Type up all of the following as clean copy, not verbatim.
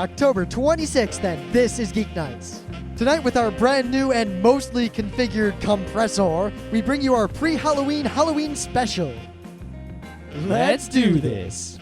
October 26th, and this is Geeknights. Tonight, with our brand new and mostly configured compressor, we bring you our pre-Halloween Halloween special. Let's do this.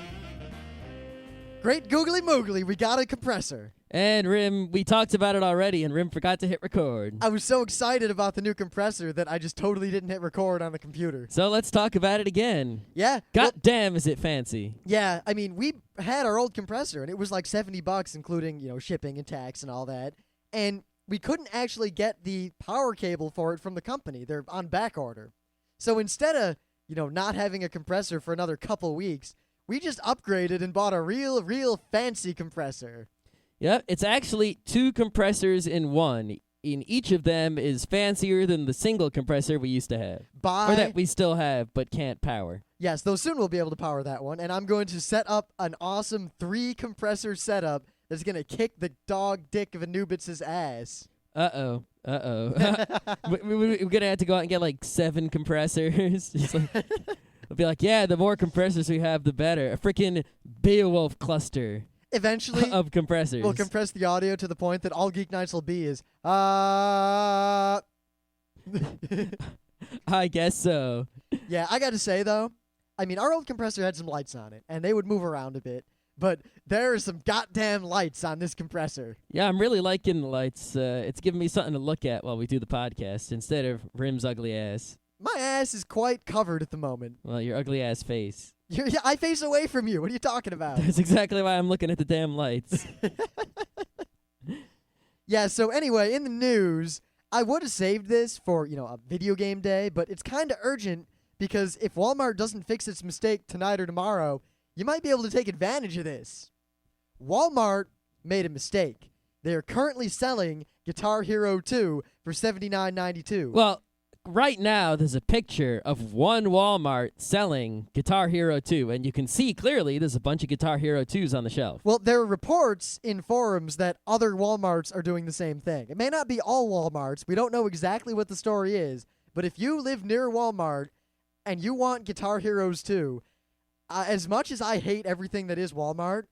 Great googly moogly, we got a compressor. And Rim, we talked about it already, and Rim forgot to hit record. I was so excited about the new compressor that I just totally didn't hit record on the computer. So let's talk about it again. Yeah. God damn, is it fancy. Yeah, I mean, we had our old compressor, and it was like $70, including, shipping and tax and all that. And we couldn't actually get the power cable for it from the company. They're on back order. So instead of, not having a compressor for another couple weeks, we just upgraded and bought a real fancy compressor. Yep, it's actually two compressors in one. In each of them is fancier than the single compressor we used to have. Or that we still have, but can't power. Yes, though soon we'll be able to power that one. And I'm going to set up an awesome 3-compressor setup that's going to kick the dog dick of Anubis' ass. Uh-oh. We're going to have to go out and get, 7 compressors. We'll be like, yeah, the more compressors we have, the better. A freaking Beowulf cluster. Eventually, of compressors. We'll compress the audio to the point that all Geeknights will be is, I guess so. Yeah, I got to say, though, our old compressor had some lights on it, and they would move around a bit, but there are some goddamn lights on this compressor. Yeah, I'm really liking the lights. It's giving me something to look at while we do the podcast instead of Rim's ugly ass. My ass is quite covered at the moment. Well, your ugly ass face. I face away from you. What are you talking about? That's exactly why I'm looking at the damn lights. Yeah, so anyway, in the news, I would have saved this for, a video game day, but it's kind of urgent because if Walmart doesn't fix its mistake tonight or tomorrow, you might be able to take advantage of this. Walmart made a mistake. They are currently selling Guitar Hero 2 for $79.92. Well, right now, there's a picture of one Walmart selling Guitar Hero 2, and you can see clearly there's a bunch of Guitar Hero 2s on the shelf. Well, there are reports in forums that other Walmarts are doing the same thing. It may not be all Walmarts. We don't know exactly what the story is, but if you live near Walmart and you want Guitar Heroes 2, as much as I hate everything that is Walmart,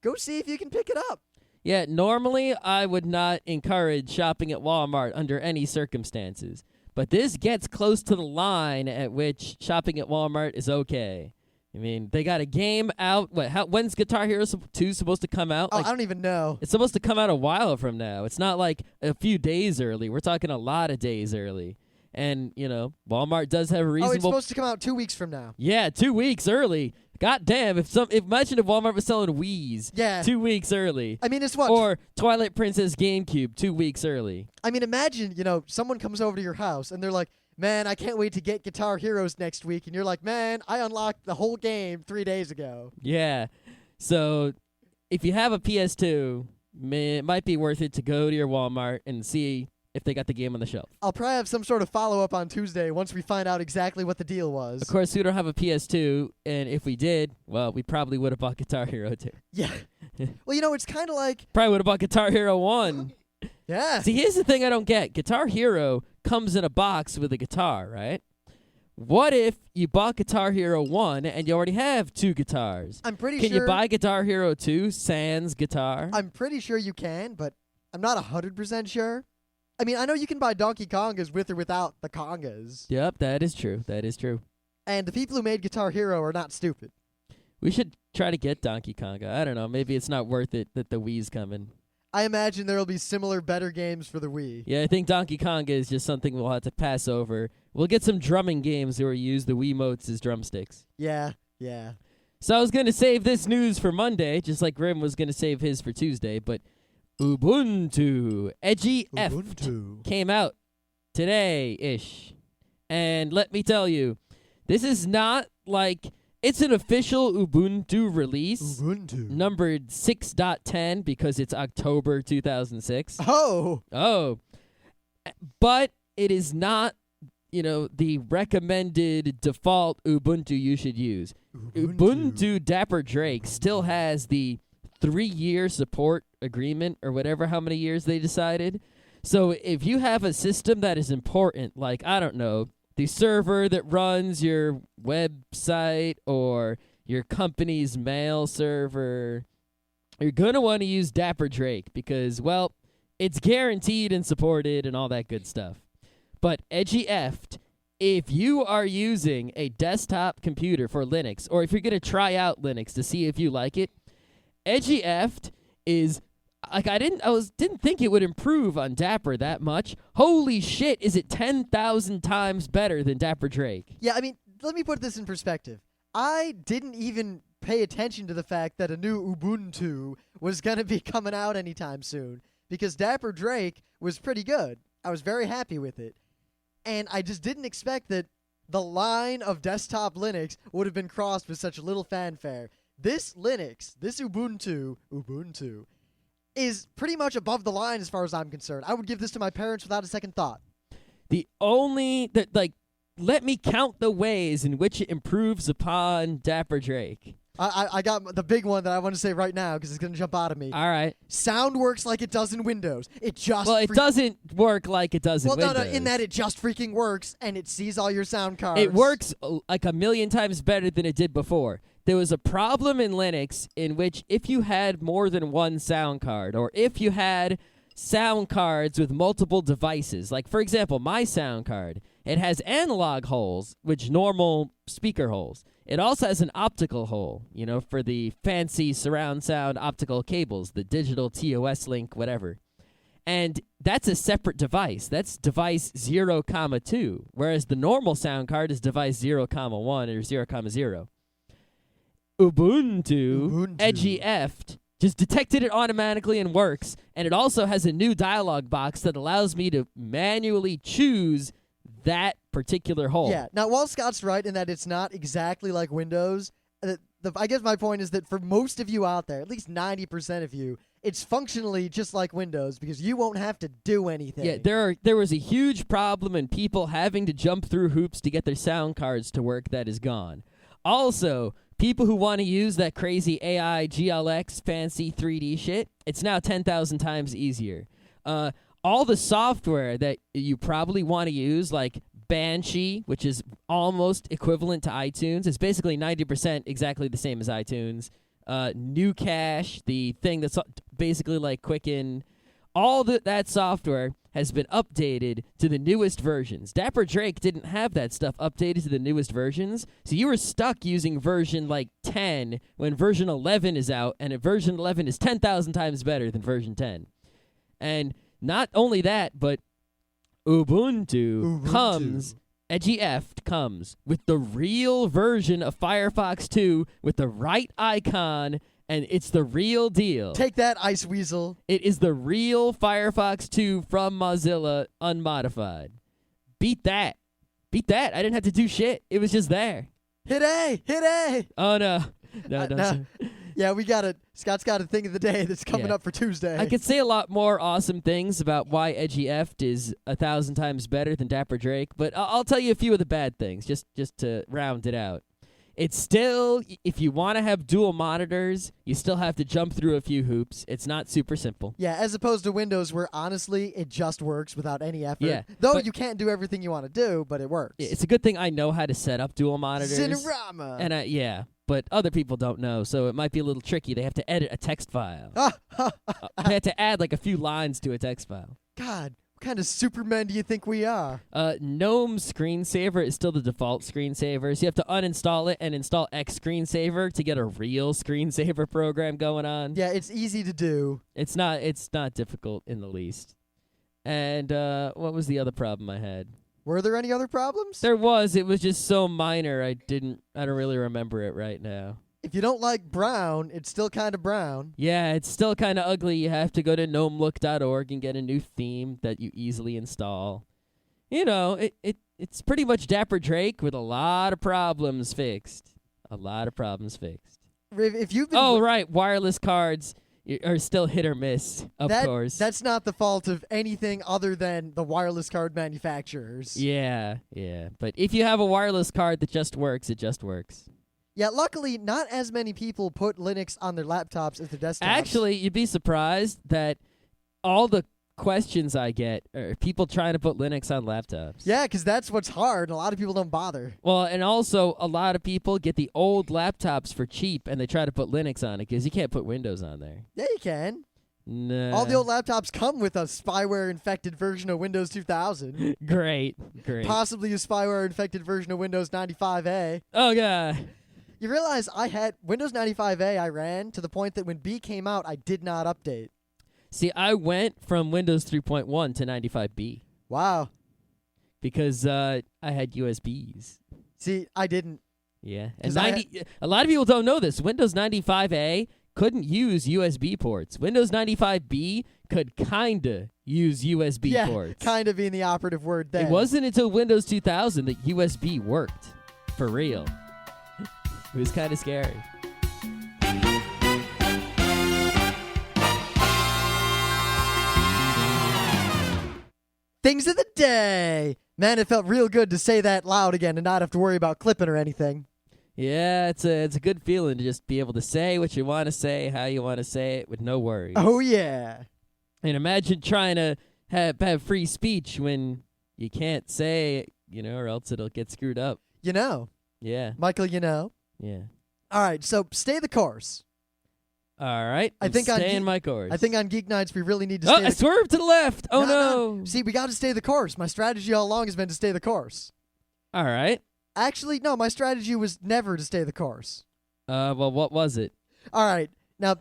go see if you can pick it up. Yeah, normally I would not encourage shopping at Walmart under any circumstances. But this gets close to the line at which shopping at Walmart is okay. They got a game out. When's Guitar Hero 2 supposed to come out? I don't even know. It's supposed to come out a while from now. It's not like a few days early. We're talking a lot of days early. And, Walmart does have a reasonable... Oh, it's supposed to come out 2 weeks from now. Yeah, 2 weeks early. God damn, imagine if Walmart was selling Wii's 2 weeks early. It's what? Or Twilight Princess GameCube 2 weeks early. Imagine, someone comes over to your house and they're like, man, I can't wait to get Guitar Heroes next week. And you're like, man, I unlocked the whole game 3 days ago. Yeah. So if you have a PS2, it might be worth it to go to your Walmart and see if they got the game on the shelf. I'll probably have some sort of follow-up on Tuesday once we find out exactly what the deal was. Of course, we don't have a PS2, and if we did, well, we probably would have bought Guitar Hero 2. Yeah. Well, it's kind of like... Probably would have bought Guitar Hero 1. Yeah. See, here's the thing I don't get. Guitar Hero comes in a box with a guitar, right? What if you bought Guitar Hero 1 and you already have 2 guitars? I'm pretty sure... Can you buy Guitar Hero 2 sans guitar? I'm pretty sure you can, but I'm not 100% sure. I know you can buy Donkey Kongas with or without the congas. Yep, that is true. That is true. And the people who made Guitar Hero are not stupid. We should try to get Donkey Konga. I don't know. Maybe it's not worth it that the Wii's coming. I imagine there will be similar, better games for the Wii. Yeah, I think Donkey Konga is just something we'll have to pass over. We'll get some drumming games where we use the Wiimotes as drumsticks. Yeah. So I was going to save this news for Monday, just like Grim was going to save his for Tuesday, but Ubuntu Edgy Eft came out today-ish. And let me tell you, this is not it's an official Ubuntu release. Numbered 6.10 because it's October 2006. Oh. But it is not, the recommended default Ubuntu you should use. Ubuntu Dapper Drake still has the 3-year support agreement or whatever, how many years they decided. So if you have a system that is important, I don't know, the server that runs your website or your company's mail server, you're going to want to use Dapper Drake because, well, it's guaranteed and supported and all that good stuff. But Edgy Eft, if you are using a desktop computer for Linux, or if you're going to try out Linux to see if you like it, Edgy Eft is like I didn't think it would improve on Dapper that much. Holy shit, is it 10,000 times better than Dapper Drake? Yeah, I mean, let me put this in perspective. I didn't even pay attention to the fact that a new Ubuntu was going to be coming out anytime soon because Dapper Drake was pretty good. I was very happy with it. And I just didn't expect that the line of desktop Linux would have been crossed with such little fanfare. This Linux, this Ubuntu, is pretty much above the line as far as I'm concerned. I would give this to my parents without a second thought. Let me count the ways in which it improves upon Dapper Drake. I got the big one that I want to say right now because it's going to jump out of me. All right. Sound works like it does in Windows. It just it doesn't work like it does in Windows. No, in that it just freaking works and it sees all your sound cards. It works like a million times better than it did before. There was a problem in Linux in which if you had more than one sound card, or if you had sound cards with multiple devices, like for example, my sound card, it has analog holes, which normal speaker holes. It also has an optical hole, for the fancy surround sound optical cables, the digital TOS link, whatever. And that's a separate device. That's device 0,2, whereas the normal sound card is device 0,1 or 0,0. Ubuntu Edgy Eft just detected it automatically and works, and it also has a new dialog box that allows me to manually choose that particular hole. Yeah. Now, while Scott's right in that it's not exactly like Windows, I guess my point is that for most of you out there, at least 90% of you, it's functionally just like Windows because you won't have to do anything. Yeah, there was a huge problem in people having to jump through hoops to get their sound cards to work that is gone. Also, people who want to use that crazy AI GLX fancy 3D shit, it's now 10,000 times easier. All the software that you probably want to use, like Banshee, which is almost equivalent to iTunes, is basically 90% exactly the same as iTunes. New Cache, the thing that's basically like Quicken, all that software has been updated to the newest versions. Dapper Drake didn't have that stuff updated to the newest versions, so you were stuck using version like 10 when version 11 is out, and version 11 is 10,000 times better than version 10. And not only that, but Ubuntu comes, Edgy Eft comes with the real version of Firefox 2 with the right icon, and it's the real deal. Take that, Ice Weasel. It is the real Firefox 2 from Mozilla, unmodified. Beat that. Beat that. I didn't have to do shit. It was just there. Hit A! Hit A! Oh, no. No. Yeah, we got it. Scott's got a thing of the day that's coming up for Tuesday. I could say a lot more awesome things about why Edgy Eft is 1,000 times better than Dapper Drake, but I'll tell you a few of the bad things just to round it out. It's still, if you want to have dual monitors, you still have to jump through a few hoops. It's not super simple. Yeah, as opposed to Windows where, honestly, it just works without any effort. Yeah, Though you can't do everything you want to do, but it works. It's a good thing I know how to set up dual monitors. Cinerama! And but other people don't know, so it might be a little tricky. They have to edit a text file. They have to add like a few lines to a text file. God, what kind of Supermen do you think we are? GNOME screensaver is still the default screensaver, so you have to uninstall it and install X screensaver to get a real screensaver program going on. Yeah, it's easy to do. It's not difficult in the least. And what was the other problem I had? Were there any other problems? There was. It was just so minor. I don't really remember it right now. If you don't like brown, it's still kind of brown. Yeah, it's still kind of ugly. You have to go to gnomelook.org and get a new theme that you easily install. It's pretty much Dapper Drake with a lot of problems fixed. If you've been right, wireless cards are still hit or miss, of course. That's not the fault of anything other than the wireless card manufacturers. Yeah. But if you have a wireless card that just works, it just works. Yeah, luckily, not as many people put Linux on their laptops as their desktops. Actually, you'd be surprised that all the questions I get are people trying to put Linux on laptops. Yeah, because that's what's hard, and a lot of people don't bother. Well, and also a lot of people get the old laptops for cheap, and they try to put Linux on it because you can't put Windows on there. Yeah, you can. Nah. All the old laptops come with a spyware-infected version of Windows 2000. Great. Possibly a spyware-infected version of Windows 95A. Oh, God. You realize I had Windows 95A I ran to the point that when B came out, I did not update. See, I went from Windows 3.1 to 95B. Wow. Because I had USBs. See, I didn't. Yeah. And a lot of people don't know this. Windows 95A couldn't use USB ports. Windows 95B could kinda use USB ports. Yeah, kind of being the operative word there. It wasn't until Windows 2000 that USB worked. For real. It was kind of scary. Things of the day. Man, it felt real good to say that loud again and not have to worry about clipping or anything. Yeah, it's a good feeling to just be able to say what you want to say, how you want to say it, with no worries. Oh, yeah. And imagine trying to have free speech when you can't say it, or else it'll get screwed up. Yeah. Michael, Yeah. All right, so stay the course. All right. I'm staying my course. I think on Geeknights we really need to stay I swerved to the left. Oh, no. See, we got to stay the course. My strategy all along has been to stay the course. All right. Actually, no, my strategy was never to stay the course. Well, what was it? All right. Now,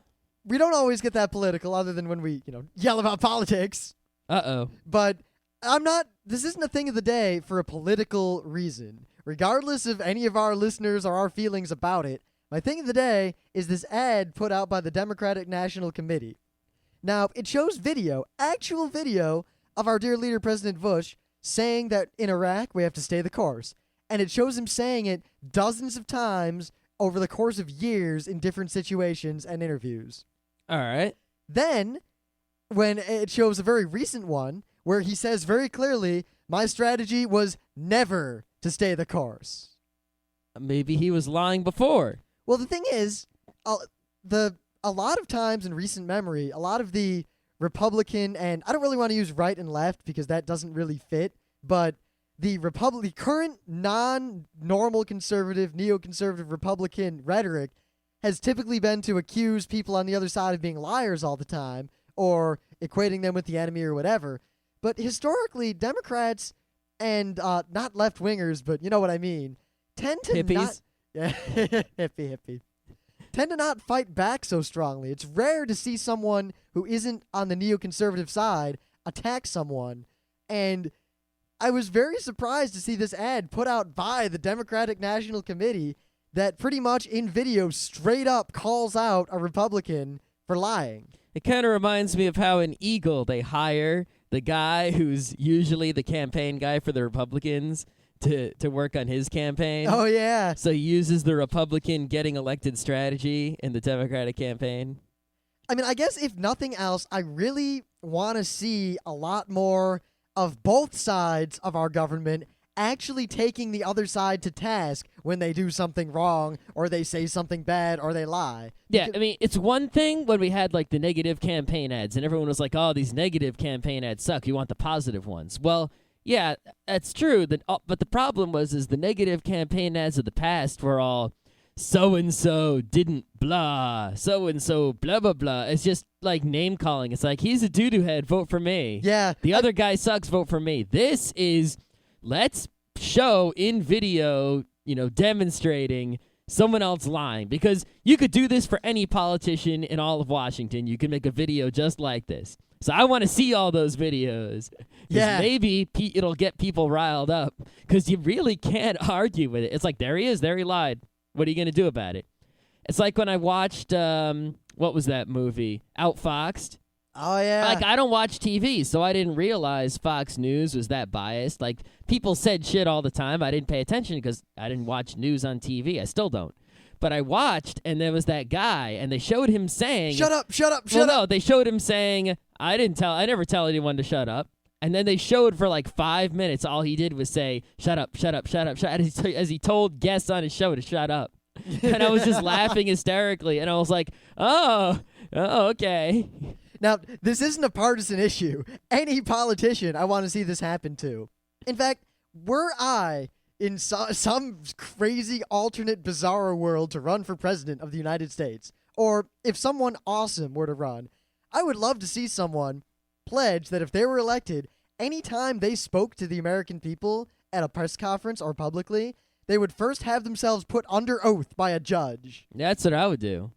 we don't always get that political other than when we, yell about politics. Uh-oh. But this isn't a thing of the day for a political reason. Regardless of any of our listeners or our feelings about it, my thing of the day is this ad put out by the Democratic National Committee. Now, it shows actual video, of our dear leader, President Bush, saying that in Iraq we have to stay the course. And it shows him saying it dozens of times over the course of years in different situations and interviews. All right. Then, when it shows a very recent one, where he says very clearly, my strategy was never to stay the course. Maybe he was lying before. Well, the thing is, a lot of times in recent memory, a lot of the Republican, and I don't really want to use right and left because that doesn't really fit, but the current non-normal conservative, neoconservative Republican rhetoric has typically been to accuse people on the other side of being liars all the time or equating them with the enemy or whatever. But historically, Democrats and not left-wingers, but you know what I mean, tend to hippies. Not... Yeah, hippie. Tend to not fight back so strongly. It's rare to see someone who isn't on the neoconservative side attack someone. And I was very surprised to see this ad put out by the Democratic National Committee that pretty much in video straight up calls out a Republican for lying. It kind of reminds me of how in Eagle they hire the guy who's usually the campaign guy for the Republicans to work on his campaign. Oh, yeah. So he uses the Republican getting elected strategy in the Democratic campaign. I mean, I guess if nothing else, I really want to see a lot more of both sides of our government actually taking the other side to task when they do something wrong or they say something bad or they lie. Yeah, I mean, it's one thing when we had, like, the negative campaign ads, and everyone was like, oh, these negative campaign ads suck. You want the positive ones. Well, yeah, that's true. But the problem is the negative campaign ads of the past were all so-and-so didn't blah, so-and-so blah, blah, blah. It's just like name-calling. It's like, he's a doo-doo head, vote for me. Yeah. The other guy sucks, vote for me. This is, let's show in video, demonstrating someone else lying. Because you could do this for any politician in all of Washington. You can make a video just like this. So I want to see all those videos. Yeah. Maybe it'll get people riled up. Because you really can't argue with it. It's like, there he is. There he lied. What are you going to do about it? It's like when I watched, what was that movie? Outfoxed. Oh, yeah. Like, I don't watch TV, so I didn't realize Fox News was that biased. Like, people said shit all the time. I didn't pay attention because I didn't watch news on TV. I still don't. But I watched, and there was that guy, and they showed him saying... Shut up. No, they showed him saying, I never tell anyone to shut up. And then they showed for like 5 minutes, all he did was say, shut up, as he told guests on his show to shut up. And I was just laughing hysterically, and I was like, oh, okay. Now, this isn't a partisan issue. Any politician I want to see this happen to. In fact, were I in some crazy alternate bizarro world to run for president of the United States, or if someone awesome were to run, I would love to see someone pledge that if they were elected, anytime they spoke to the American people at a press conference or publicly, they would first have themselves put under oath by a judge. That's what I would do.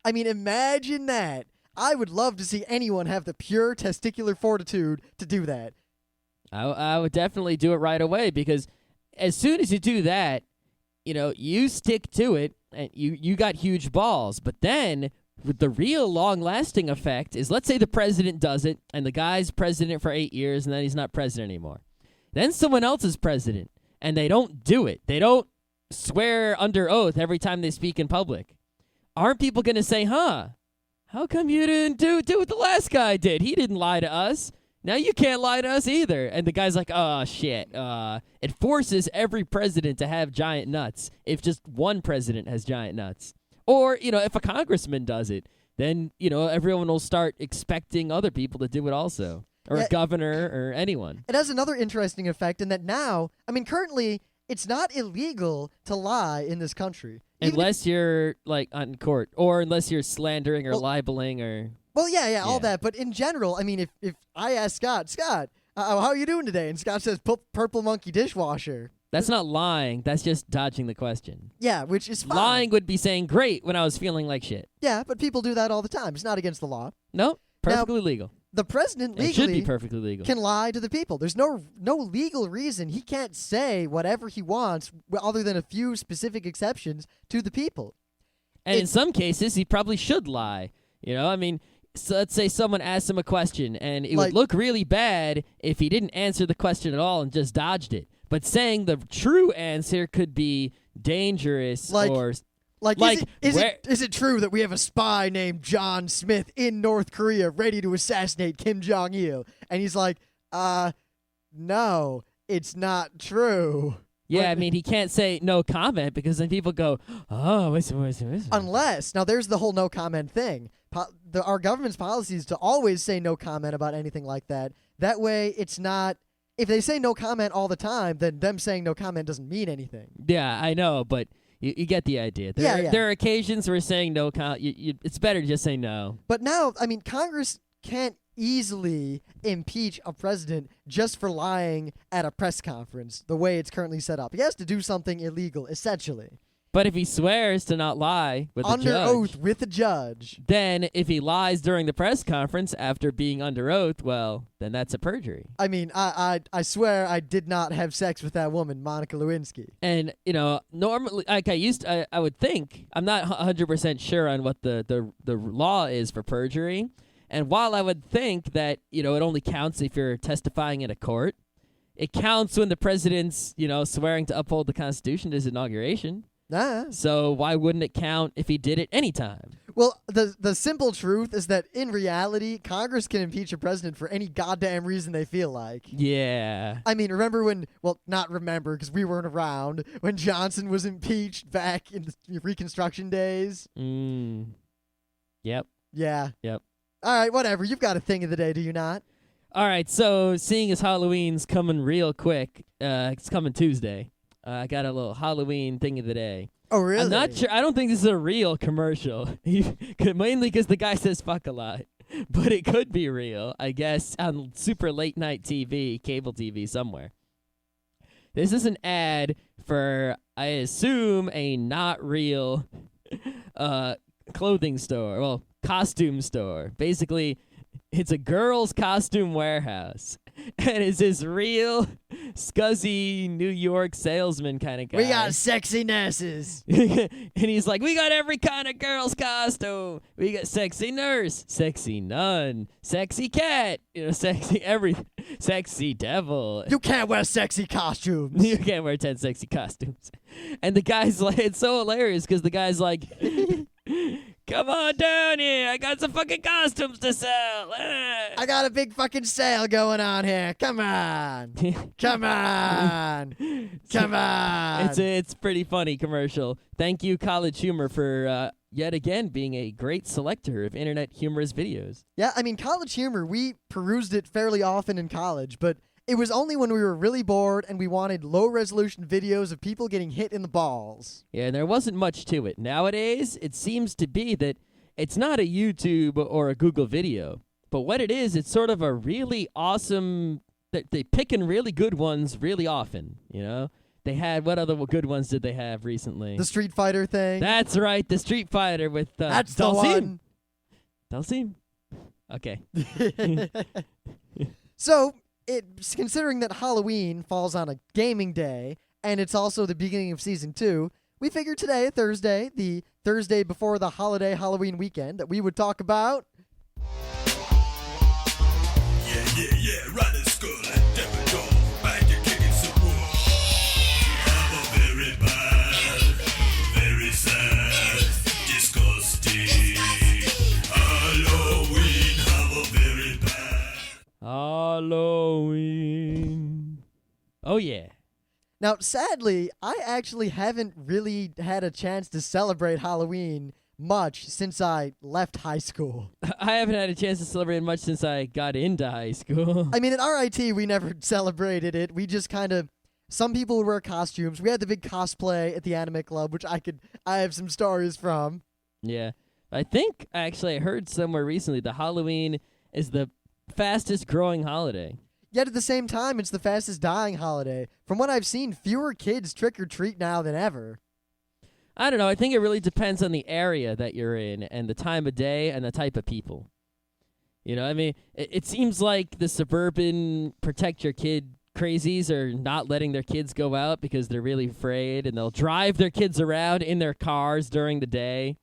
I mean, imagine that. I would love to see anyone have the pure testicular fortitude to do that. I would definitely do it right away, because as soon as you do that, you stick to it and you got huge balls. But then with the real long-lasting effect is, let's say the president does it and the guy's president for 8 years and then he's not president anymore. Then someone else is president and they don't do it. They don't swear under oath every time they speak in public. Aren't people going to say, how come you didn't do what the last guy did? He didn't lie to us. Now you can't lie to us either. And the guy's like, oh, shit. It forces every president to have giant nuts if just one president has giant nuts. Or, if a congressman does it, then, everyone will start expecting other people to do it also. Or a governor or anyone. It has another interesting effect in that now, currently, it's not illegal to lie in this country. Unless you're, on court. Or unless you're slandering or libeling or... Well, yeah, all that. But in general, if I ask Scott, how are you doing today? And Scott says, purple monkey dishwasher. That's not lying. That's just dodging the question. Yeah, which is fine. Lying would be saying great when I was feeling like shit. Yeah, but people do that all the time. It's not against the law. Nope. Perfectly legal. The president legally it should be perfectly legal. Can lie to the people. There's no legal reason he can't say whatever he wants, other than a few specific exceptions, to the people. And in some cases, he probably should lie. So let's say someone asks him a question, and it would look really bad if he didn't answer the question at all and just dodged it. But saying the true answer could be dangerous, is it true that we have a spy named John Smith in North Korea ready to assassinate Kim Jong-il? And he's like, no, it's not true. Yeah, he can't say no comment, because then people go, oh, what's unless, now there's the whole no comment thing. Our government's policy is to always say no comment about anything like that. That way it's not, if they say no comment all the time, then them saying no comment doesn't mean anything. Yeah, I know, but you get the idea. There are occasions where saying no comment, it's better to just say no. But now, Congress can't easily impeach a president just for lying at a press conference the way it's currently set up. He has to do something illegal, essentially. But if he swears to not lie with under a judge, oath with a judge, then if he lies during the press conference after being under oath, well, then that's a perjury. I swear I did not have sex with that woman, Monica Lewinsky. And normally, I would think, I'm not 100% sure on what the law is for perjury. And while I would think that it only counts if you're testifying in a court, it counts when the president's swearing to uphold the Constitution at his inauguration. So why wouldn't it count if he did it anytime? Well, the simple truth is that in reality, Congress can impeach a president for any goddamn reason they feel like. Yeah. Remember when, well, not remember because we weren't around, when Johnson was impeached back in the Reconstruction days? Yep. Yeah. Yep. All right, whatever. You've got a thing of the day, do you not? All right, so seeing as Halloween's coming real quick, it's coming Tuesday. I got a little Halloween thing of the day. Oh, really? I'm not sure. I don't think this is a real commercial. Mainly because the guy says fuck a lot. But it could be real, I guess, on super late night TV, cable TV somewhere. This is an ad for, I assume, a not real clothing store. Well, costume store. Basically, it's a girl's costume warehouse. And it's this real scuzzy New York salesman kind of guy. We got sexy nurses. And he's like, we got every kind of girl's costume. We got sexy nurse, sexy nun, sexy cat, sexy devil. You can't wear sexy costumes. You can't wear 10 sexy costumes. And the guy's like, it's so hilarious because the guy's like, Come on down here. I got some fucking costumes to sell. I got a big fucking sale going on here. Come on. Come on. Come on. It's pretty funny commercial. Thank you, College Humor, for yet again being a great selector of internet humorous videos. Yeah, I mean, College Humor, we perused it fairly often in college, but it was only when we were really bored and we wanted low-resolution videos of people getting hit in the balls. Yeah, and there wasn't much to it. Nowadays, it seems to be that it's not a YouTube or a Google video, but what it is, it's sort of a really awesome... They picking really good ones really often, you know? They had... What other good ones did they have recently? The Street Fighter thing. That's right, the Street Fighter with... That's Dalsim. the one. Dalsim? Okay. So... It's considering that Halloween falls on a gaming day, and it's also the beginning of Season 2, we figured today, Thursday, the Thursday before the holiday Halloween weekend, that we would talk about... Yeah, right at school and devil go back to kicking some wood. Have a very bad, very sad, disgusting Halloween. Have a very bad Halloween. Oh, yeah. Now, sadly, I actually haven't really had a chance to celebrate Halloween much since I left high school. I haven't had a chance to celebrate much since I got into high school. I mean, at RIT, we never celebrated it. We just kind of... Some people would wear costumes. We had the big cosplay at the anime club, which I have some stories from. Yeah. I think, actually, I heard somewhere recently the Halloween is the fastest growing holiday. Yet at the same time, it's the fastest dying holiday. From what I've seen, fewer kids trick-or-treat now than ever. I don't know. I think it really depends on the area that you're in and the time of day and the type of people. You know, I mean, it seems like the suburban protect your kid crazies are not letting their kids go out because they're really afraid, and they'll drive their kids around in their cars during the day.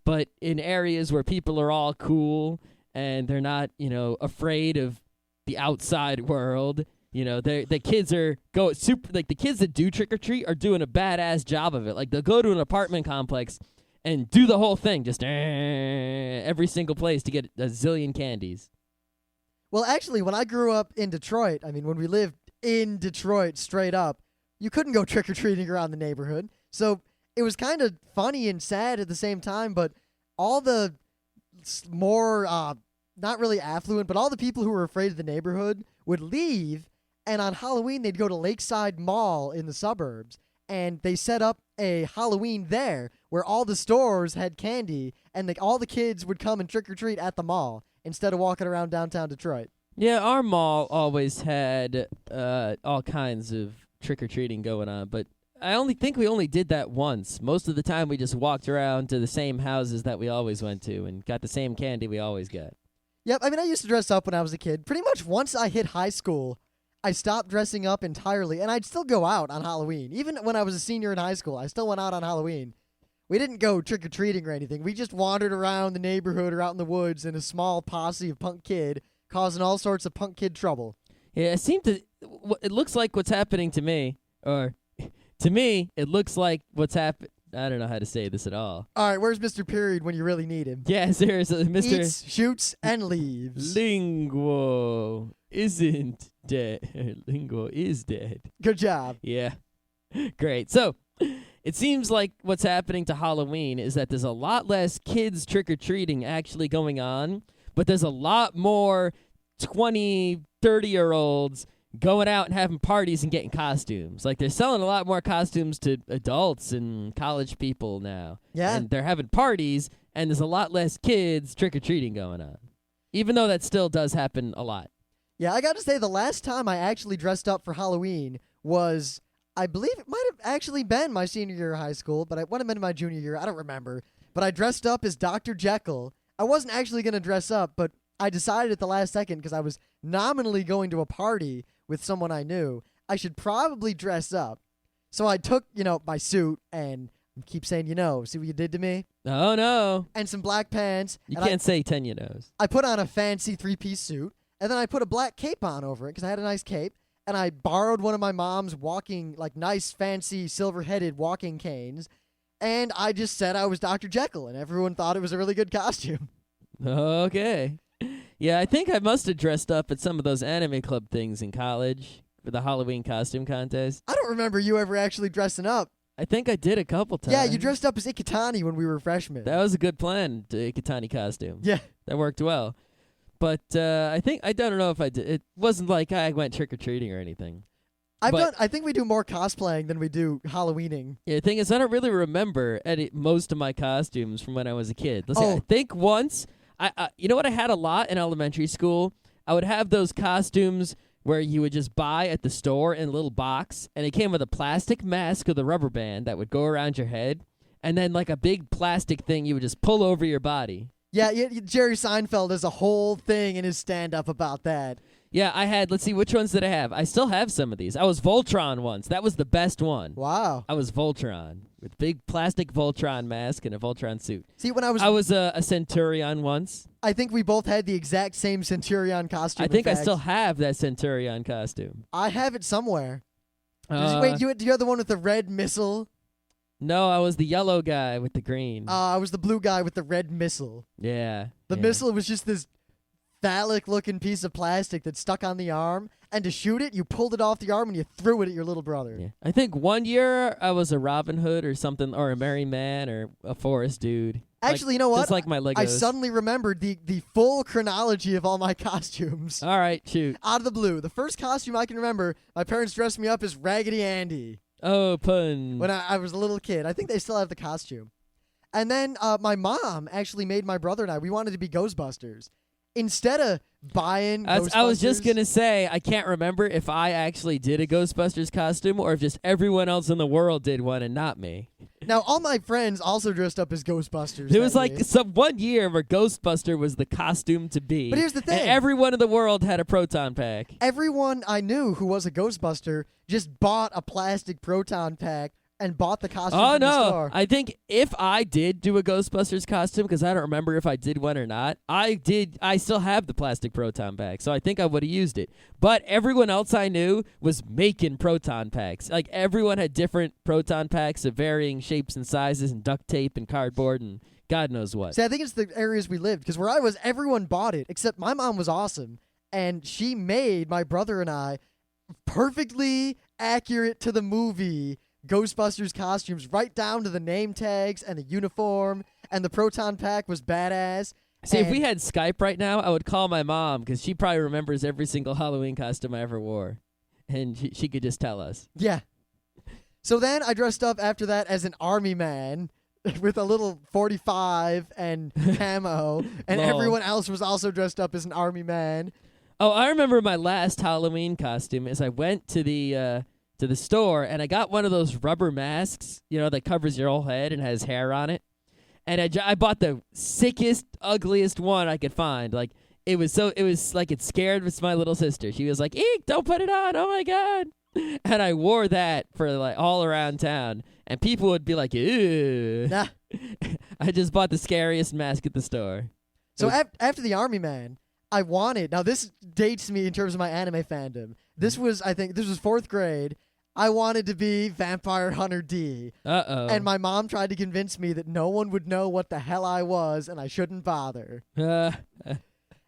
But in areas where people are all cool and they're not, you know, afraid of the outside world, you know, the kids are the kids that do trick or treat are doing a badass job of it. Like, they'll go to an apartment complex and do the whole thing, just every single place to get a zillion candies. Well, actually, when I grew up in Detroit, I mean, when we lived in Detroit straight up, you couldn't go trick-or-treating around the neighborhood. So it was kind of funny and sad at the same time, but all the more, not really affluent, but all the people who were afraid of the neighborhood would leave, and on Halloween they'd go to Lakeside Mall in the suburbs, and they set up a Halloween there where all the stores had candy, and all the kids would come and trick-or-treat at the mall instead of walking around downtown Detroit. Yeah, our mall always had all kinds of trick-or-treating going on, but I think we only did that once. Most of the time we just walked around to the same houses that we always went to and got the same candy we always got. Yep, I mean, I used to dress up when I was a kid. Pretty much once I hit high school, I stopped dressing up entirely, and I'd still go out on Halloween. Even when I was a senior in high school, I still went out on Halloween. We didn't go trick-or-treating or anything. We just wandered around the neighborhood or out in the woods in a small posse of punk kid, causing all sorts of punk kid trouble. Yeah, it looks like what's happening to me, or to me, it looks like what's happened. I don't know how to say this at all. All right, where's Mr. Period when you really need him? Yeah, seriously, Mr. Eats, shoots, and leaves. Linguo isn't dead. Linguo is dead. Good job. Yeah. Great. So, it seems like what's happening to Halloween is that there's a lot less kids trick-or-treating actually going on, but there's a lot more 20, 30-year-olds going out and having parties and getting costumes. Like, they're selling a lot more costumes to adults and college people now. Yeah. And they're having parties, and there's a lot less kids trick-or-treating going on. Even though that still does happen a lot. Yeah, I got to say, the last time I actually dressed up for Halloween was, I believe it might have actually been my senior year of high school, but it would have been my junior year. I don't remember. But I dressed up as Dr. Jekyll. I wasn't actually going to dress up, but I decided at the last second, because I was nominally going to a party with someone I knew, I should probably dress up. So I took, my suit, and keep saying, see what you did to me? Oh, no. And some black pants. You can't say 10 you knows. I put on a fancy 3-piece suit, and then I put a black cape on over it, because I had a nice cape, and I borrowed one of my mom's nice, fancy, silver-headed walking canes, and I just said I was Dr. Jekyll, and everyone thought it was a really good costume. Okay. Yeah, I think I must have dressed up at some of those anime club things in college for the Halloween costume contest. I don't remember you ever actually dressing up. I think I did a couple times. Yeah, you dressed up as Ikitani when we were freshmen. That was a good plan, the Ikitani costume. Yeah. That worked well. But I don't know if I did. It wasn't like I went trick-or-treating or anything. I think we do more cosplaying than we do Halloweening. Yeah, the thing is, I don't really remember most of my costumes from when I was a kid. Let's see, I think once, you know what I had a lot in elementary school? I would have those costumes where you would just buy at the store in a little box, and it came with a plastic mask with a rubber band that would go around your head, and then like a big plastic thing you would just pull over your body. Yeah, Jerry Seinfeld has a whole thing in his stand-up about that. Yeah, I had, let's see, which ones did I have? I still have some of these. I was Voltron once. That was the best one. Wow. I was Voltron with big plastic Voltron mask and a Voltron suit. See, when I was a Centurion once. I think we both had the exact same Centurion costume. I think I still have that Centurion costume. I have it somewhere. Wait, do you have the one with the red missile? No, I was the yellow guy with the green. I was the blue guy with the red missile. Yeah. The missile was just this phallic-looking piece of plastic that stuck on the arm, and to shoot it, you pulled it off the arm and you threw it at your little brother. Yeah. I think one year I was a Robin Hood or something, or a Merry Man, or a Forest Dude. Actually, you know what? Just like my Legos. I suddenly remembered the full chronology of all my costumes. All right, shoot. Out of the blue. The first costume I can remember, my parents dressed me up as Raggedy Andy. Oh, pun. When I was a little kid. I think they still have the costume. And then my mom actually made my brother and I, we wanted to be Ghostbusters. Instead of buying Ghostbusters... I was just going to say, I can't remember if I actually did a Ghostbusters costume or if just everyone else in the world did one and not me. Now, all my friends also dressed up as Ghostbusters. There was like some 1 year where Ghostbuster was the costume to be. But here's the thing. And everyone in the world had a proton pack. Everyone I knew who was a Ghostbuster just bought a plastic proton pack and bought the costume from the store. I think if I did do a Ghostbusters costume, because I don't remember if I did one or not, I still have the plastic proton pack, so I think I would have used it. But everyone else I knew was making proton packs. Like, everyone had different proton packs of varying shapes and sizes and duct tape and cardboard and God knows what. See, I think it's the areas we lived, because where I was, everyone bought it, except my mom was awesome, and she made my brother and I perfectly accurate to the movie Ghostbusters costumes, right down to the name tags and the uniform, and the proton pack was badass. See, if we had Skype right now, I would call my mom because she probably remembers every single Halloween costume I ever wore, and she could just tell us. Yeah. So then I dressed up after that as an army man with a little 45 and camo, and everyone else was also dressed up as an army man. Oh, I remember my last Halloween costume is I went to the store, and I got one of those rubber masks, that covers your whole head and has hair on it. And I bought the sickest, ugliest one I could find. Like, it was like it scared my little sister. She was like, "Eek, don't put it on. Oh my God." And I wore that for like all around town, and people would be like, "Ew." Nah. I just bought the scariest mask at the store. So after the army man, I wanted, now this dates me in terms of my anime fandom. This was 4th grade. I wanted to be Vampire Hunter D. Uh-oh. And my mom tried to convince me that no one would know what the hell I was and I shouldn't bother. And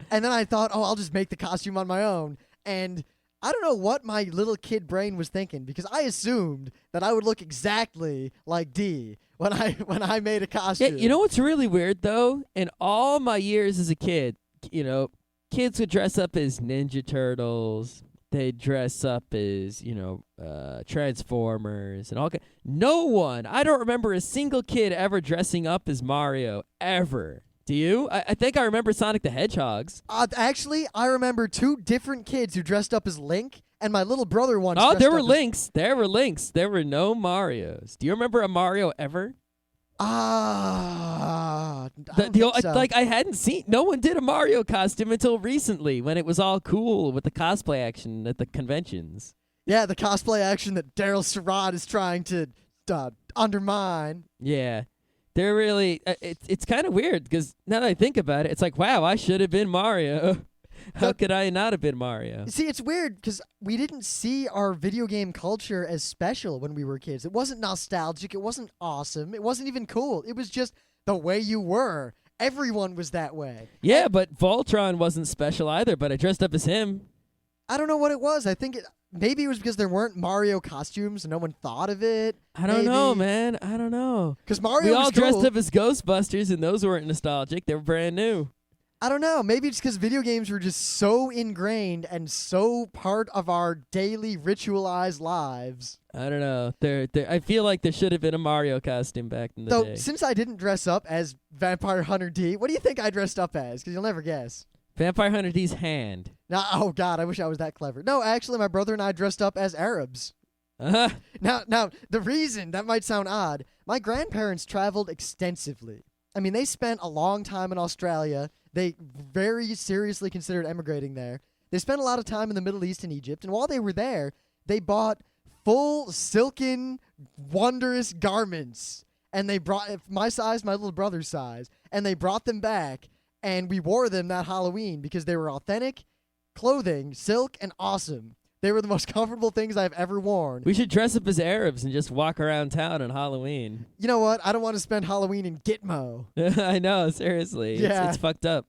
then I thought, I'll just make the costume on my own. And I don't know what my little kid brain was thinking, because I assumed that I would look exactly like D when I made a costume. Yeah, you know what's really weird, though? In all my years as a kid, kids would dress up as Ninja Turtles. They'd dress up as, Transformers and all. No one. I don't remember a single kid ever dressing up as Mario, ever. Do you? I think I remember Sonic the Hedgehogs. Actually, I remember 2 different kids who dressed up as Link, and my little brother once Oh, there were Links. There were Links. There were no Marios. Do you remember a Mario ever? I don't think so. Like, I hadn't seen. No one did a Mario costume until recently, when it was all cool with the cosplay action at the conventions. Yeah, the cosplay action that Daryl Surratt is trying to undermine. Yeah, they're really. It's kind of weird because now that I think about it, it's like, wow, I should have been Mario. How could I not have been Mario? See, it's weird because we didn't see our video game culture as special when we were kids. It wasn't nostalgic. It wasn't awesome. It wasn't even cool. It was just the way you were. Everyone was that way. Yeah, but Voltron wasn't special either, but I dressed up as him. I don't know what it was. I think maybe it was because there weren't Mario costumes and no one thought of it. I don't know, man. I don't know. Because Mario We all was cool. dressed up as Ghostbusters, and those weren't nostalgic. They were brand new. I don't know. Maybe it's because video games were just so ingrained and so part of our daily ritualized lives. I don't know. I feel like there should have been a Mario costume back in the So, day. since I didn't dress up as Vampire Hunter D, what do you think I dressed up as? Because you'll never guess. Vampire Hunter D's hand. Now, oh, God, I wish I was that clever. No, actually, my brother and I dressed up as Arabs. Uh-huh. Now, the reason, that might sound odd, my grandparents traveled extensively. I mean, they spent a long time in Australia. They very seriously considered emigrating there. They spent a lot of time in the Middle East and Egypt, and while they were there, they bought full silken, wondrous garments. And they brought my size, my little brother's size, and they brought them back, and we wore them that Halloween because they were authentic clothing, silk, and awesome. They were the most comfortable things I've ever worn. We should dress up as Arabs and just walk around town on Halloween. You know what? I don't want to spend Halloween in Gitmo. I know, seriously. Yeah. It's fucked up.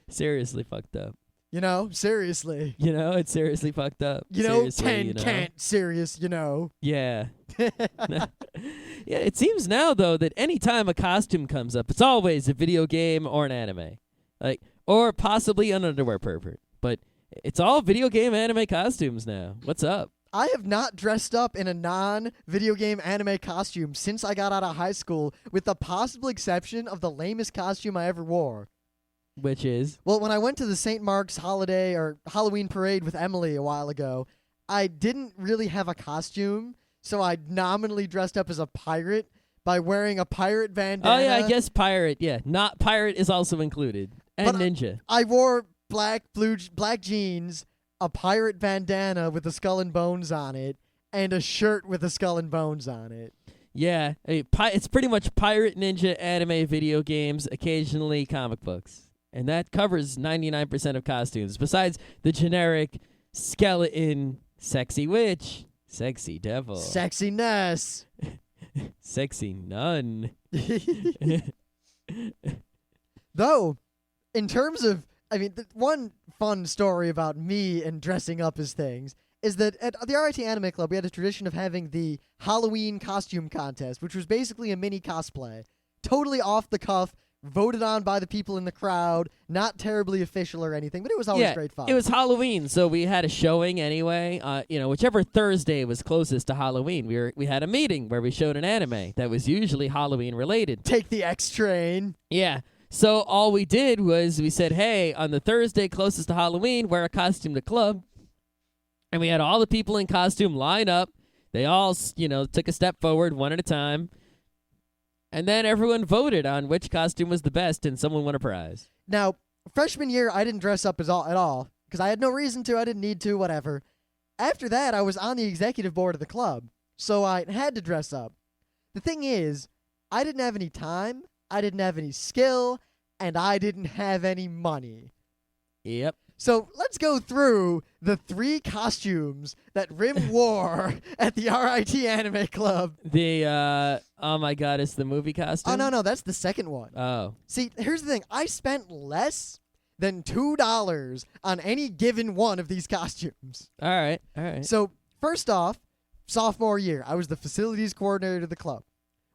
Seriously fucked up. You know, seriously. You know, it's seriously fucked up. You know, Seriously, 10 you know? can't serious, you know. Yeah. Yeah, it seems now, though, that any time a costume comes up, it's always a video game or an anime. Or possibly an underwear pervert. But it's all video game anime costumes now. What's up? I have not dressed up in a non-video game anime costume since I got out of high school, with the possible exception of the lamest costume I ever wore. Which is? Well, when I went to the St. Mark's holiday or Halloween parade with Emily a while ago, I didn't really have a costume, so I nominally dressed up as a pirate by wearing a pirate bandana. Oh, yeah, I guess pirate. Yeah, not pirate is also included. And But ninja. I wore black jeans, a pirate bandana with a skull and bones on it, and a shirt with a skull and bones on it. Yeah, it's pretty much pirate, ninja, anime, video games, occasionally comic books. And that covers 99% of costumes, besides the generic skeleton, sexy witch, sexy devil, Sexiness. sexy nun. Though, in terms of, one fun story about me and dressing up as things is that at the RIT Anime Club, we had a tradition of having the Halloween costume contest, which was basically a mini cosplay. Totally off the cuff, voted on by the people in the crowd, not terribly official or anything, but it was always great fun. It was Halloween, so we had a showing anyway. Whichever Thursday was closest to Halloween, we had a meeting where we showed an anime that was usually Halloween related. Take the X train. Yeah. So all we did was we said, hey, on the Thursday closest to Halloween, wear a costume to club. And we had all the people in costume line up. They all, took a step forward one at a time. And then everyone voted on which costume was the best, and someone won a prize. Now, freshman year, I didn't dress up at all because I had no reason to. I didn't need to, whatever. After that, I was on the executive board of the club, so I had to dress up. The thing is, I didn't have any time, I didn't have any skill, and I didn't have any money. Yep. So let's go through the 3 costumes that Rim wore at the RIT Anime Club. Oh my god, it's the movie costume? Oh, no, that's the second one. Oh. See, here's the thing. I spent less than $2 on any given one of these costumes. All right. So, first off, sophomore year, I was the facilities coordinator of the club.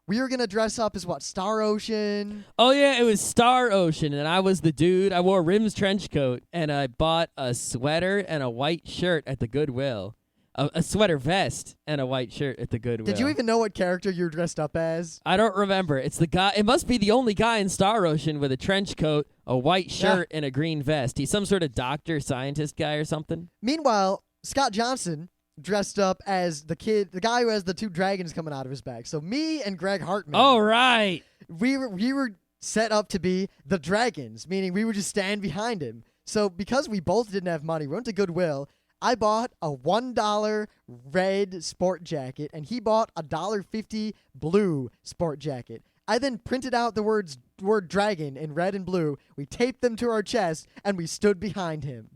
We were going to dress up as Star Ocean? Oh, yeah, it was Star Ocean, and I was the dude. I wore Rim's trench coat, and I bought a sweater and a white shirt at the Goodwill. A sweater vest and a white shirt at the Goodwill. Did you even know what character you were dressed up as? I don't remember. It's the guy. It must be the only guy in Star Ocean with a trench coat, a white shirt, and a green vest. He's some sort of doctor, scientist guy or something. Meanwhile, Scott Johnson dressed up as the guy who has the 2 dragons coming out of his back. So me and Greg Hartman. Oh, right. We were set up to be the dragons, meaning we would just stand behind him. So because we both didn't have money, we went to Goodwill. I bought a $1 red sport jacket, and he bought a $1.50 blue sport jacket. I then printed out the word dragon in red and blue. We taped them to our chest, and we stood behind him.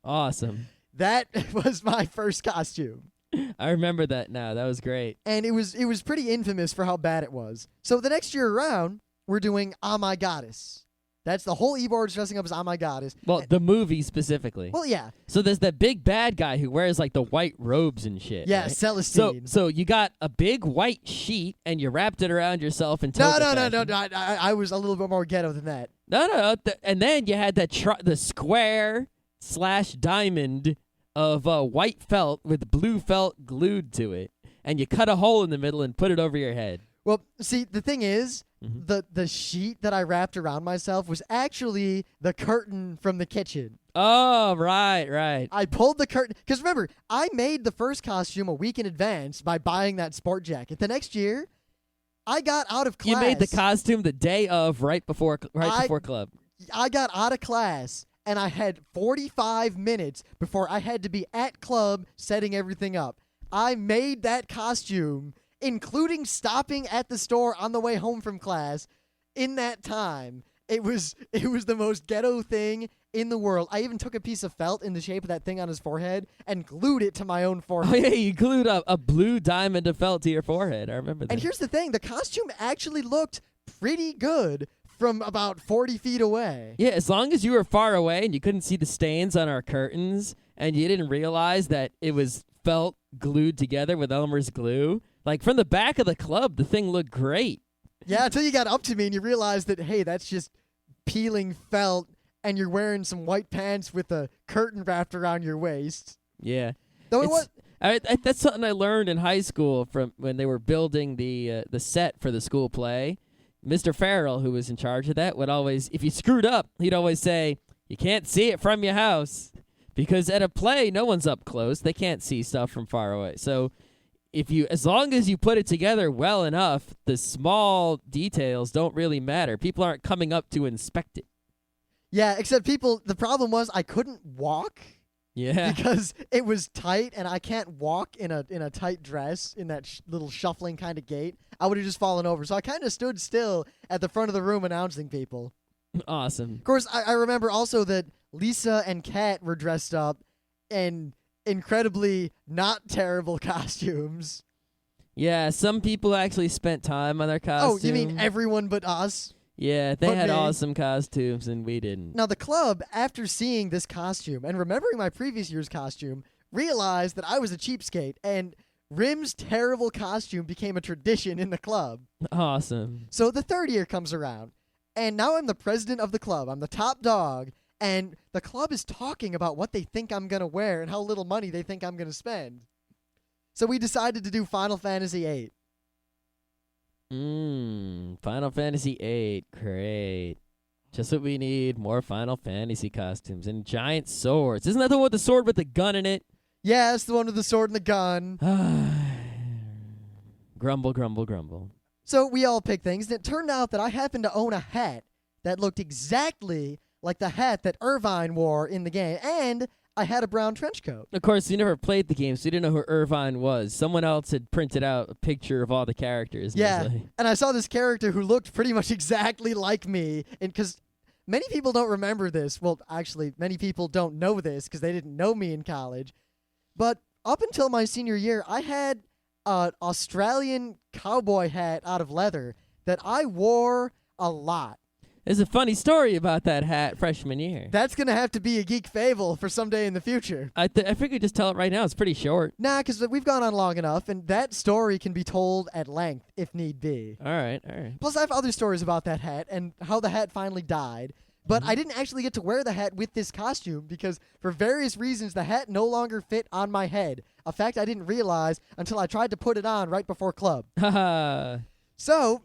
Awesome. That was my first costume. I remember that now. That was great. And it was pretty infamous for how bad it was. So the next year around, we're doing Ah My Goddess. That's the whole e-board's dressing up as Ah My Goddess. Well, the movie specifically. Well, yeah. So there's that big bad guy who wears like the white robes and shit. Yeah, right? Celestine. So you got a big white sheet and you wrapped it around yourself and No. I was a little bit more ghetto than that. No. And then you had that the square / diamond of white felt with blue felt glued to it, and you cut a hole in the middle and put it over your head. Well, see, the thing is, the sheet that I wrapped around myself was actually the curtain from the kitchen. Oh, right. I pulled the curtain. Because remember, I made the first costume a week in advance by buying that sport jacket. The next year, I got out of class. You made the costume the day of, right before club. I got out of class, and I had 45 minutes before I had to be at club setting everything up. I made that costume, including stopping at the store on the way home from class. In that time, it was the most ghetto thing in the world. I even took a piece of felt in the shape of that thing on his forehead and glued it to my own forehead. Oh, yeah, you glued a blue diamond of felt to your forehead. I remember that. And here's the thing. The costume actually looked pretty good from about 40 feet away. Yeah, as long as you were far away and you couldn't see the stains on our curtains and you didn't realize that it was felt glued together with Elmer's glue. Like, from the back of the club, the thing looked great. Yeah, until you got up to me and you realized that, hey, that's just peeling felt and you're wearing some white pants with a curtain wrapped around your waist. Yeah. Though it was... that's something I learned in high school from when they were building the set for the school play. Mr. Farrell, who was in charge of that, would always, if you screwed up, he'd always say, you can't see it from your house. Because at a play, no one's up close. They can't see stuff from far away. So as long as you put it together well enough, the small details don't really matter. People aren't coming up to inspect it. Yeah, except the problem was I couldn't walk. Yeah. Because it was tight, and I can't walk in a tight dress in that little shuffling kind of gait. I would have just fallen over. So I kind of stood still at the front of the room announcing people. Awesome. Of course, I remember also that Lisa and Kat were dressed up in incredibly not terrible costumes. Yeah, some people actually spent time on their costumes. Oh, you mean everyone but us? Yeah, they But had me. awesome costumes, and we didn't. Now, the club, after seeing this costume and remembering my previous year's costume, realized that I was a cheapskate, and Rim's terrible costume became a tradition in the club. Awesome. So the third year comes around, and now I'm the president of the club. I'm the top dog, and the club is talking about what they think I'm going to wear and how little money they think I'm going to spend. So we decided to do Final Fantasy VIII. Final Fantasy VIII. Great. Just what we need. More Final Fantasy costumes and giant swords. Isn't that the one with the sword with the gun in it? Yeah, it's the one with the sword and the gun. Grumble, grumble, grumble. So we all picked things, and it turned out that I happened to own a hat that looked exactly like the hat that Irvine wore in the game, and I had a brown trench coat. Of course, you never played the game, so you didn't know who Irvine was. Someone else had printed out a picture of all the characters. Yeah, and I saw this character who looked pretty much exactly like me, and because many people don't remember this. Well, actually, many people don't know this because they didn't know me in college. But up until my senior year, I had an Australian cowboy hat out of leather that I wore a lot. There's a funny story about that hat freshman year. That's going to have to be a geek fable for someday in the future. I figured just tell it right now. It's pretty short. Nah, because we've gone on long enough, and that story can be told at length if need be. All right. Plus, I have other stories about that hat and how the hat finally died. But I didn't actually get to wear the hat with this costume because for various reasons, the hat no longer fit on my head. A fact I didn't realize until I tried to put it on right before club. Haha. So,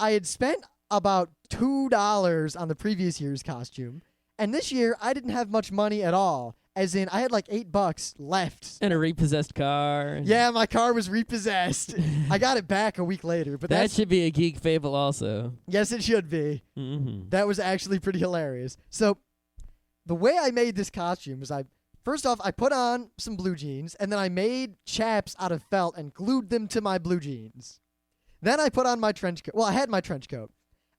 I had spent about $2 on the previous year's costume, and this year I didn't have much money at all. As in, I had like $8 left. And a repossessed car. Yeah, my car was repossessed. I got it back a week later, but that should be a geek fable also. Yes, it should be. Mm-hmm. That was actually pretty hilarious. So, the way I made this costume is first off, I put on some blue jeans, and then I made chaps out of felt and glued them to my blue jeans. Then I put on my trench coat. Well, I had my trench coat.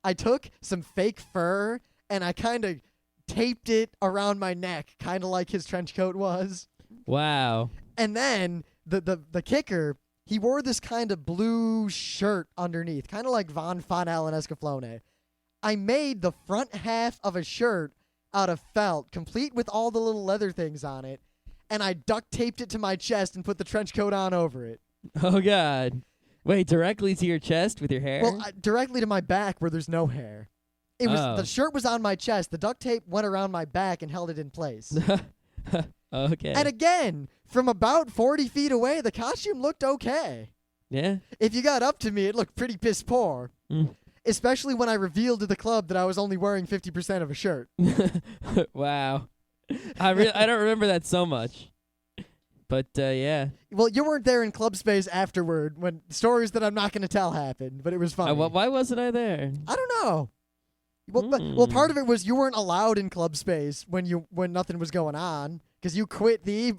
I took some fake fur, and I kind of taped it around my neck, kind of like his trench coat was. Wow. And then the kicker, he wore this kind of blue shirt underneath, kind of like Von Fonel and Escaflowne. I made the front half of a shirt out of felt, complete with all the little leather things on it, and I duct taped it to my chest and put the trench coat on over it. Oh, God. Wait, directly to your chest with your hair? Well, directly to my back where there's no hair. It was Oh. The shirt was on my chest. The duct tape went around my back and held it in place. Okay. And again, from about 40 feet away, the costume looked okay. Yeah? If you got up to me, it looked pretty piss poor. Mm. Especially when I revealed to the club that I was only wearing 50% of a shirt. Wow. I don't remember that so much. But, yeah. Well, you weren't there in club space afterward when stories that I'm not going to tell happened, but it was funny. Why wasn't I there? I don't know. Well, part of it was you weren't allowed in club space when nothing was going on because you quit the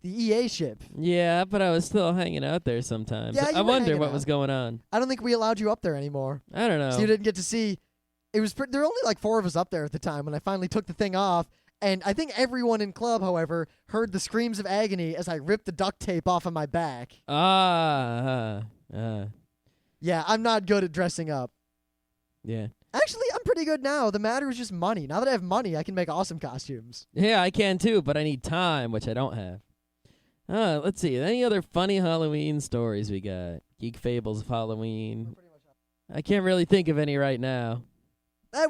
EA ship. Yeah, but I was still hanging out there sometimes. Yeah, you I were wonder hanging what out. was going on. I don't think we allowed you up there anymore, I don't know. so you didn't get to see. It was there were only like 4 of us up there at the time when I finally took the thing off, and I think everyone in club, however, heard the screams of agony as I ripped the duct tape off of my back. Yeah, I'm not good at dressing up. yeah. Actually, I'm pretty good now. The matter is just money. Now that I have money, I can make awesome costumes. Yeah, I can too, but I need time, which I don't have. Let's see. Any other funny Halloween stories we got? Geek Fables of Halloween. I can't really think of any right now.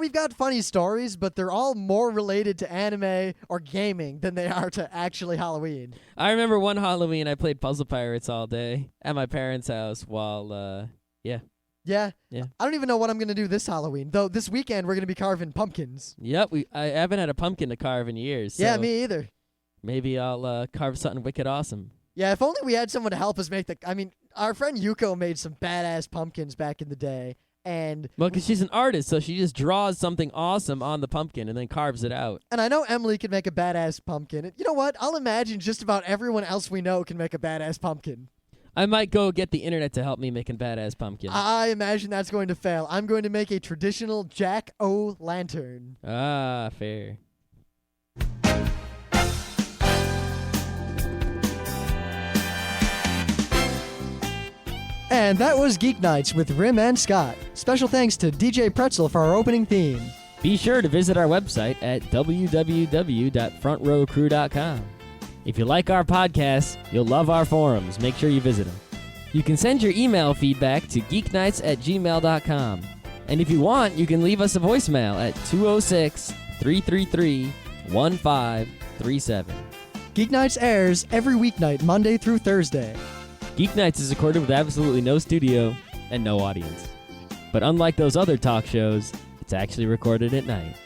We've got funny stories, but they're all more related to anime or gaming than they are to actually Halloween. I remember one Halloween I played Puzzle Pirates all day at my parents' house while, yeah. Yeah. Yeah. I don't even know what I'm going to do this Halloween, though this weekend we're going to be carving pumpkins. Yep, I haven't had a pumpkin to carve in years. So Yeah, me either. maybe I'll carve something wicked awesome. Yeah, if only we had someone to help us make our friend Yuko made some badass pumpkins back in the day, and Well, because she's an artist, so she just draws something awesome on the pumpkin and then carves it out. I know Emily can make a badass pumpkin. You know what? I'll imagine just about everyone else we know can make a badass pumpkin. I might go get the internet to help me make a badass pumpkin. I imagine that's going to fail. I'm going to make a traditional jack-o'-lantern. Ah, fair. And that was Geeknights with Rim and Scott. Special thanks to DJ Pretzel for our opening theme. Be sure to visit our website at www.frontrowcrew.com. If you like our podcasts, you'll love our forums. Make sure you visit them. You can send your email feedback to geeknights@gmail.com. And if you want, you can leave us a voicemail at 206-333-1537. Geeknights airs every weeknight, Monday through Thursday. Geeknights is recorded with absolutely no studio and no audience. But unlike those other talk shows, it's actually recorded at night.